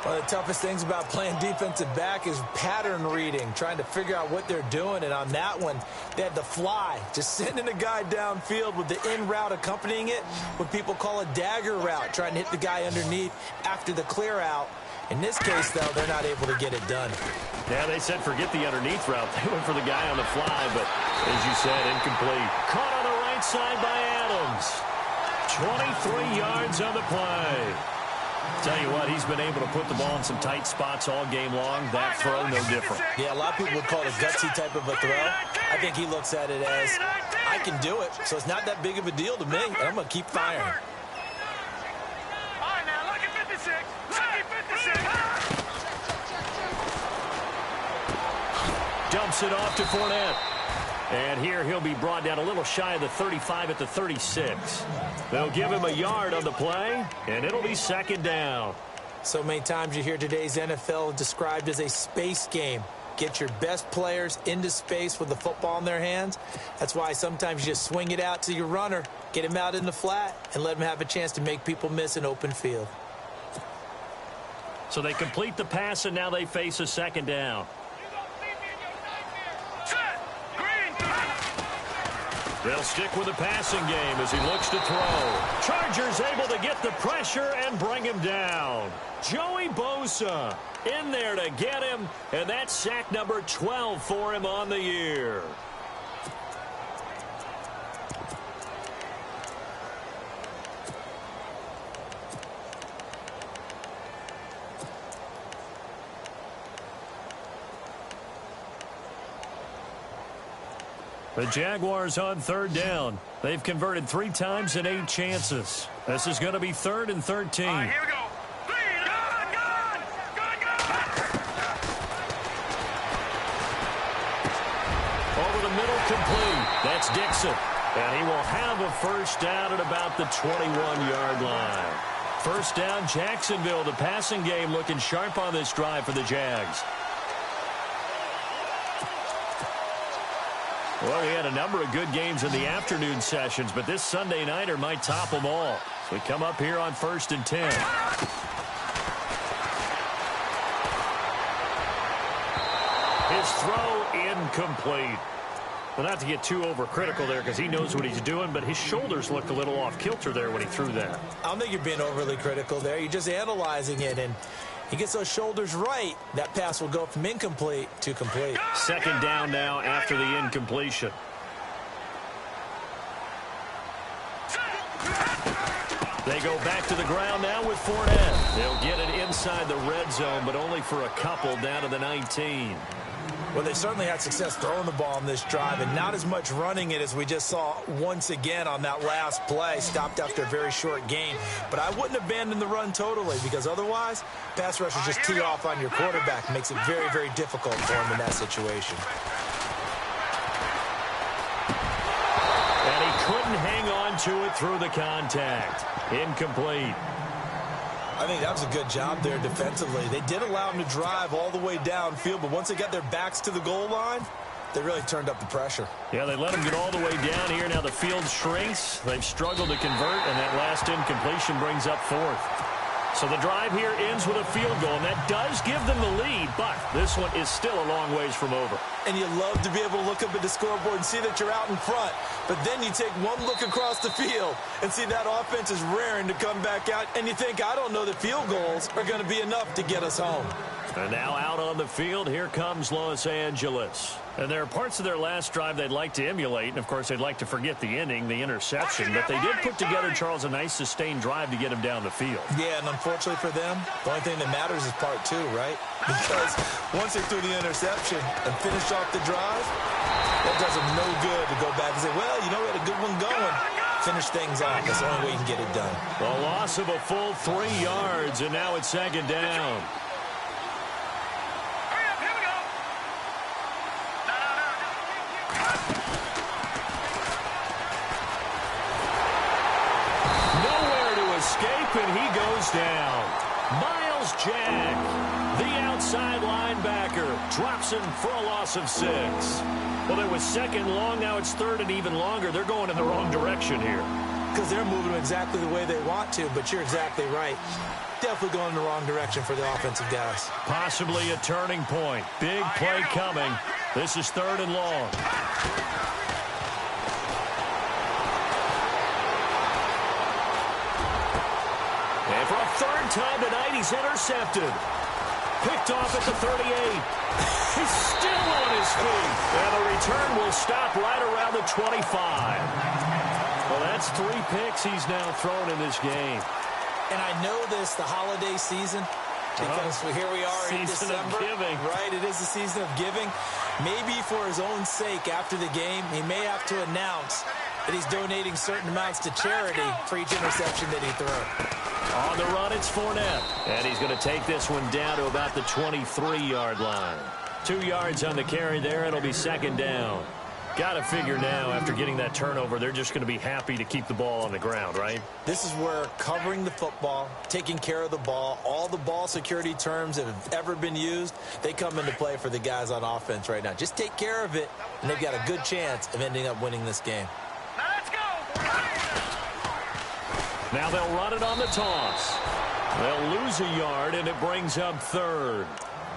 One of the toughest things about playing defensive back is pattern reading, trying to figure out what they're doing. And on that one, they had the fly, just sending a guy downfield with the in route accompanying it, what people call a dagger route, trying to hit the guy underneath after the clear out. In this case, though, they're not able to get it done. Yeah, they said forget the underneath route. They went for the guy on the fly, but as you said, incomplete. Caught on the right side by Adams. 23 yards on the play. Tell you what, he's been able to put the ball in some tight spots all game long. That throw, no different. Yeah, a lot of people would call it a gutsy type of a throw. I think he looks at it as, I can do it, so it's not that big of a deal to me, and I'm going to keep firing. All right, now, look at 56. Look at 56. Dumps it off to Fournette. And here he'll be brought down a little shy of the 35 at the 36. They'll give him a yard on the play, and it'll be 2nd down. So many times you hear today's NFL described as a space game. Get your best players into space with the football in their hands. That's why sometimes you just swing it out to your runner, get him out in the flat, and let him have a chance to make people miss an open field. So they complete the pass, and now they face a 2nd down. They'll stick with the passing game as he looks to throw. Chargers able to get the pressure and bring him down. Joey Bosa in there to get him, and that's sack number 12 for him on the year. The Jaguars on 3rd down. They've converted 3 times in 8 chances. This is going to be 3rd and 13. All right, here we go. Gun! Over the middle, complete. That's Dixon. And he will have a first down at about the 21-yard line. First down, Jacksonville. The passing game looking sharp on this drive for the Jags. Well, we had a number of good games in the afternoon sessions, but this Sunday nighter might top them all. So we come up here on 1st and 10. His throw incomplete. Well, not to get too overcritical there because he knows what he's doing, but his shoulders looked a little off kilter there when he threw that. I don't think you're being overly critical there. You're just analyzing it, and he gets those shoulders right. That pass will go from incomplete to complete. 2nd down now after the incompletion. They go back to the ground now with Fournette. They'll get it inside the red zone, but only for a couple down to the 19. Well, they certainly had success throwing the ball on this drive, and not as much running it as we just saw once again on that last play, stopped after a very short gain. But I wouldn't abandon the run totally, because otherwise, pass rushers just tee off on your quarterback. Makes it very, very difficult for him in that situation. And he couldn't hang on to it through the contact. Incomplete. I think that was a good job there defensively. They did allow him to drive all the way downfield, but once they got their backs to the goal line, They really turned up the pressure. Yeah, they let them get all the way down here. Now the field shrinks. They've struggled to convert, and that last incompletion brings up fourth. So the drive here ends with a field goal, and that does give them the lead, but this one is still a long ways from over. And you love to be able to look up at the scoreboard and see that you're out in front. But then you take one look across the field and see that offense is raring to come back out, and you think, I don't know that field goals are going to be enough to get us home. And now out on the field, here comes Los Angeles. And there are parts of their last drive they'd like to emulate, and of course they'd like to forget the ending, the interception, but they did put together, Charles, a nice sustained drive to get him down the field. Yeah, and unfortunately for them, the only thing that matters is part two, right? Because once they threw the interception and finished off the drive, that does them no good to go back and say, well, you know, we had a good one going. Finish things off. That's the only way you can get it done. A loss of a full 3 yards, and now it's second down. And he goes down. Miles Jack, the outside linebacker, drops him for a loss of 6. Well, it was second long. Now it's third and even longer. They're going in the wrong direction here. Because they're moving exactly the way they want to, but you're exactly right. Definitely going in the wrong direction for the offensive guys. Possibly a turning point. Big play coming. This is third and long. And for a third time tonight, he's intercepted. Picked off at the 38. He's still on his feet. And the return will stop right around the 25. Well, that's 3 picks he's now thrown in this game. And I know this, the holiday season, because here we are in December. Of giving. Right, it is the season of giving. Maybe for his own sake after the game, he may have to announce that he's donating certain amounts to charity for each interception that he throws. On the run, it's Fournette. And he's going to take this one down to about the 23-yard line. 2 yards on the carry there. It'll be second down. Got to figure now, after getting that turnover, they're just going to be happy to keep the ball on the ground, right? This is where covering the football, taking care of the ball, all the ball security terms that have ever been used, they come into play for the guys on offense right now. Just take care of it, and they've got a good chance of ending up winning this game. Now they'll run it on the toss. They'll lose a yard, and it brings up third.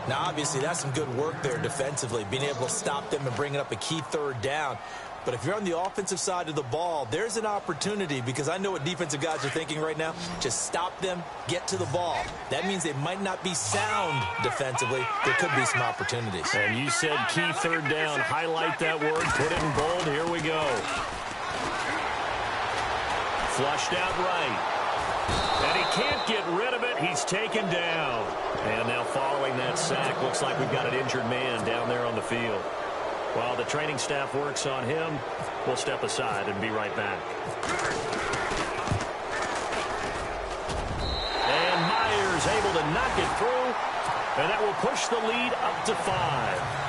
Now, obviously, that's some good work there defensively, being able to stop them and bring up a key third down. But if you're on the offensive side of the ball, there's an opportunity, because I know what defensive guys are thinking right now. Just stop them, get to the ball. That means they might not be sound defensively. There could be some opportunities. And you said key third down. Highlight that word. Put it in bold. Here we go. Flushed out right. And he can't get rid of it. He's taken down. And now following that sack, looks like we've got an injured man down there on the field. While the training staff works on him, we'll step aside and be right back. And Myers able to knock it through. And that will push the lead up to 5.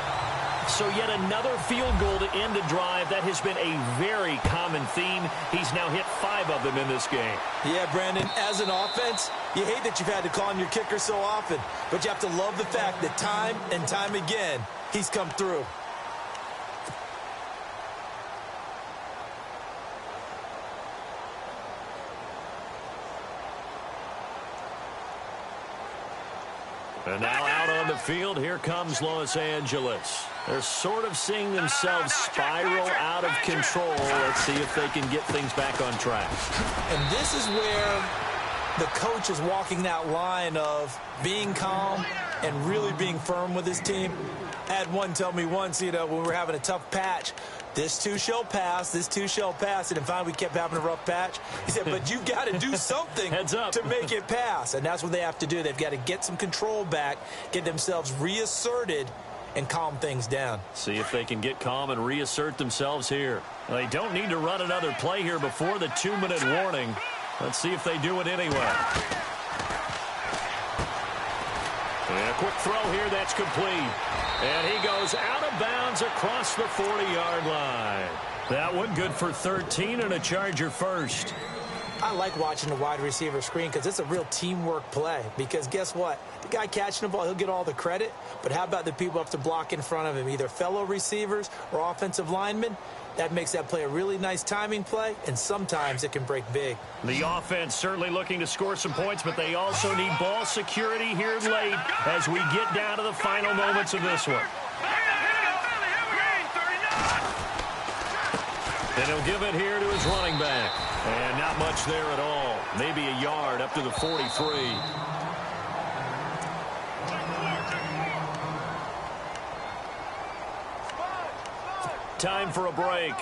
So yet another field goal to end a drive. That has been a very common theme. He's now hit 5 of them in this game. Yeah, Brandon, as an offense, you hate that you've had to call on your kicker so often, but you have to love the fact that time and time again, he's come through. And now out on the field, here comes Los Angeles. They're sort of seeing themselves spiral out of control. Let's see if they can get things back on track. And this is where the coach is walking that line of being calm and really being firm with his team. I had one tell me once, when we were having a tough patch, this too shall pass, this too shall pass. And finally we kept having a rough patch. He said, but you've got to do something Heads up. to make it pass. And that's what they have to do. They've got to get some control back, get themselves reasserted, and calm things down. See if they can get calm and reassert themselves here. They don't need to run another play here before the 2-minute warning. Let's see if they do it anyway. And a quick throw here, that's complete. And he goes out of bounds across the 40-yard line. That one good for 13 and a Charger first. I like watching the wide receiver screen because it's a real teamwork play. Because guess what? The guy catching the ball, he'll get all the credit. But how about the people up to block in front of him, either fellow receivers or offensive linemen? That makes that play a really nice timing play, and sometimes it can break big. The offense certainly looking to score some points, but they also need ball security here late as we get down to the final moments of this one. And he'll give it here to his running back. And not much there at all. Maybe a yard up to the 43. Time for a break.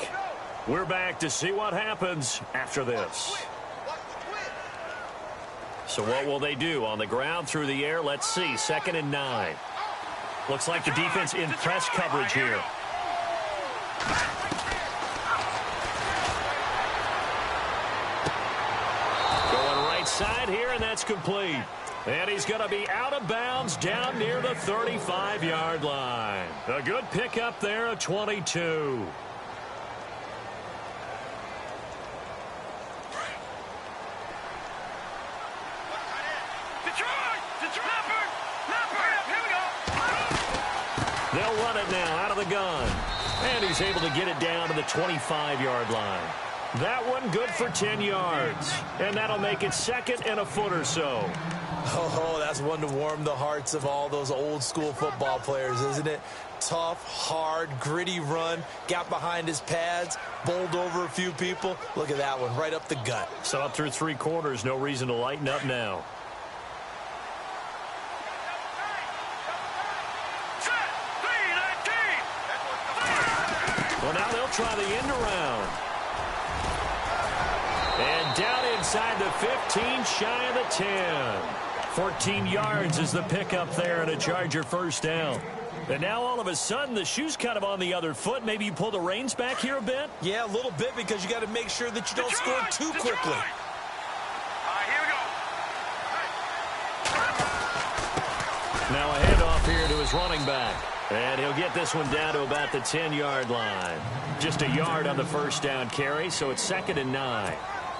We're back to see what happens after this. So what will they do? On the ground, through the air? Let's see. 2nd and 9. Looks like the defense in press coverage here. Side here, and that's complete. And he's going to be out of bounds down near the 35-yard line. A good pickup there of 22. They'll run it now out of the gun. And he's able to get it down to the 25-yard line. That one good for 10 yards. And that'll make it 2nd and a foot or so. Oh, that's one to warm the hearts of all those old school football players, isn't it? Tough, hard, gritty run. Got behind his pads, bowled over a few people. Look at that one, right up the gut. So up through 3 quarters, no reason to lighten up now. Well, now they'll try the end around. And down inside the 15, shy of the 10. 14 yards is the pickup there and a Charger first down. And now all of a sudden the shoe's kind of on the other foot. Maybe you pull the reins back here a bit? Yeah, a little bit because you got to make sure that you don't score too quickly. Here we go. Now a handoff here to his running back. And he'll get this one down to about the 10-yard line. Just a yard on the first down carry, so it's 2nd and 9.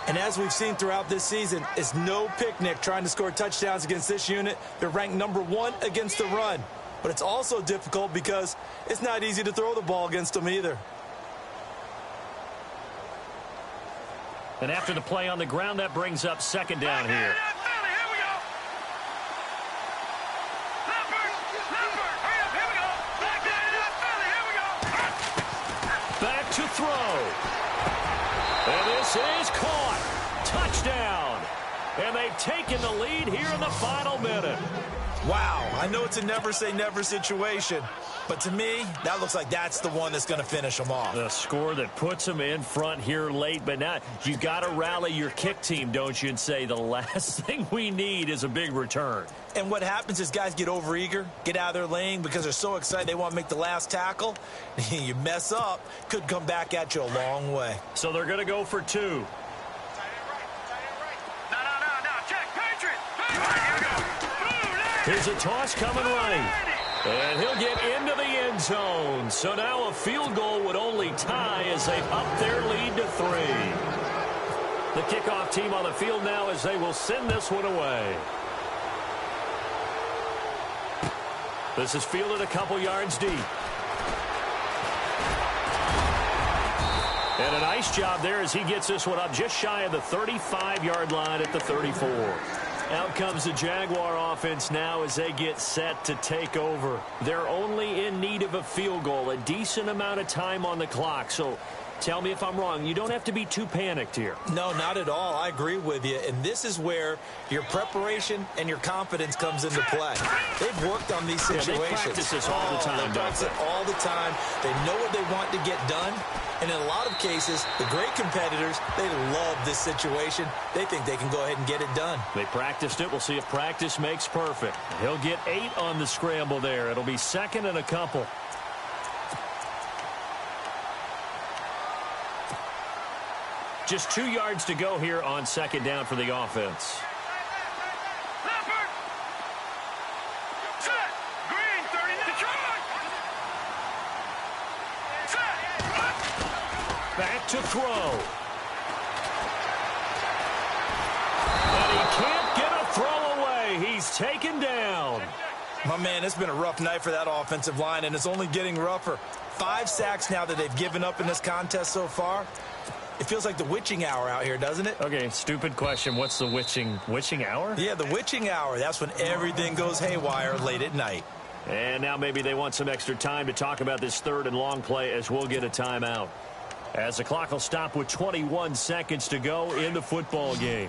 And as we've seen throughout this season, it's no picnic trying to score touchdowns against this unit. They're ranked number 1 against the run. But it's also difficult because it's not easy to throw the ball against them either. And after the play on the ground, that brings up 2nd down here. Back to throw. And this is caught. Touchdown. And they've taken the lead here in the final minute. Wow, I know it's a never-say-never situation, but to me, that looks like that's the one that's going to finish them off. The score that puts them in front here late, but now you got to rally your kick team, don't you, and say the last thing we need is a big return. And what happens is guys get overeager, get out of their lane because they're so excited they want to make the last tackle. You mess up, could come back at you a long way. So they're going to go for 2. Here's a toss coming right. And he'll get into the end zone. So now a field goal would only tie as they've upped their lead to 3. The kickoff team on the field now as they will send this one away. This is fielded a couple yards deep. And a nice job there as he gets this one up just shy of the 35-yard line at the 34. Out comes the Jaguar offense now as they get set to take over. They're only in need of a field goal, a decent amount of time on the clock. So tell me if I'm wrong. You don't have to be too panicked here. No, not at all. I agree with you. And this is where your preparation and your confidence comes into play. They've worked on these situations. Yeah, they practice this all the time. They practice it all the time. They know what they want to get done. And in a lot of cases, the great competitors, they love this situation. They think they can go ahead and get it done. They practiced it. We'll see if practice makes perfect. He'll get 8 on the scramble there. It'll be 2nd and a couple. Just 2 yards to go here on 2nd down for the offense. Back to throw. He's taken down. My man, it's been a rough night for that offensive line, and it's only getting rougher. 5 sacks now that they've given up in this contest so far. It feels like the witching hour out here, doesn't it? Okay, stupid question. What's the witching hour? Yeah, the witching hour. That's when everything goes haywire late at night. And now maybe they want some extra time to talk about this 3rd and long play as we'll get a timeout. As the clock will stop with 21 seconds to go in the football game.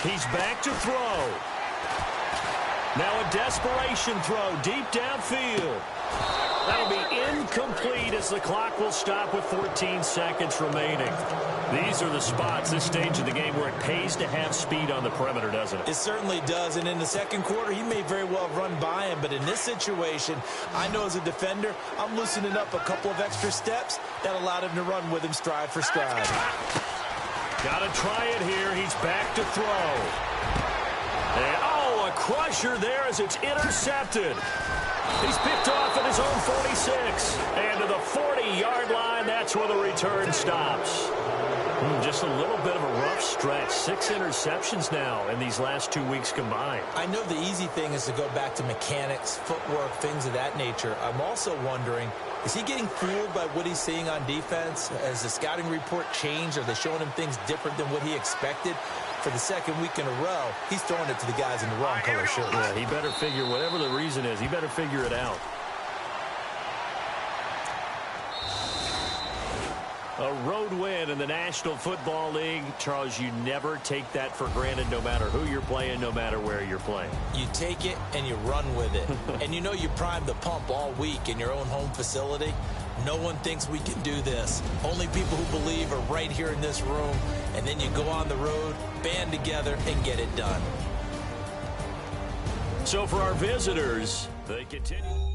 He's back to throw. Now a desperation throw deep downfield. That'll be incomplete as the clock will stop with 14 seconds remaining. These are the spots, this stage of the game, where it pays to have speed on the perimeter, doesn't it? It certainly does, and in the second quarter, he may very well run by him, but in this situation, I know as a defender, I'm loosening up a couple of extra steps that allowed him to run with him stride for stride. Got to try it here. He's back to throw. And, oh, a crusher there as it's intercepted. He's picked off at his own 46. And to the 40-yard line, that's where the return stops. Just a little bit of a rough stretch. 6 interceptions now in these last 2 weeks combined. I know the easy thing is to go back to mechanics, footwork, things of that nature. I'm also wondering, is he getting fooled by what he's seeing on defense? Has the scouting report changed? Are they showing him things different than what he expected? For the second week in a row, he's throwing it to the guys in the wrong color shirt. Yeah, he better figure, whatever the reason is, he better figure it out. A road win in the National Football League. Charles, you never take that for granted no matter who you're playing, no matter where you're playing. You take it and you run with it. And you know you primed the pump all week in your own home facility. No one thinks we can do this. Only people who believe are right here in this room. And then you go on the road, band together, and get it done. So for our visitors, they continue.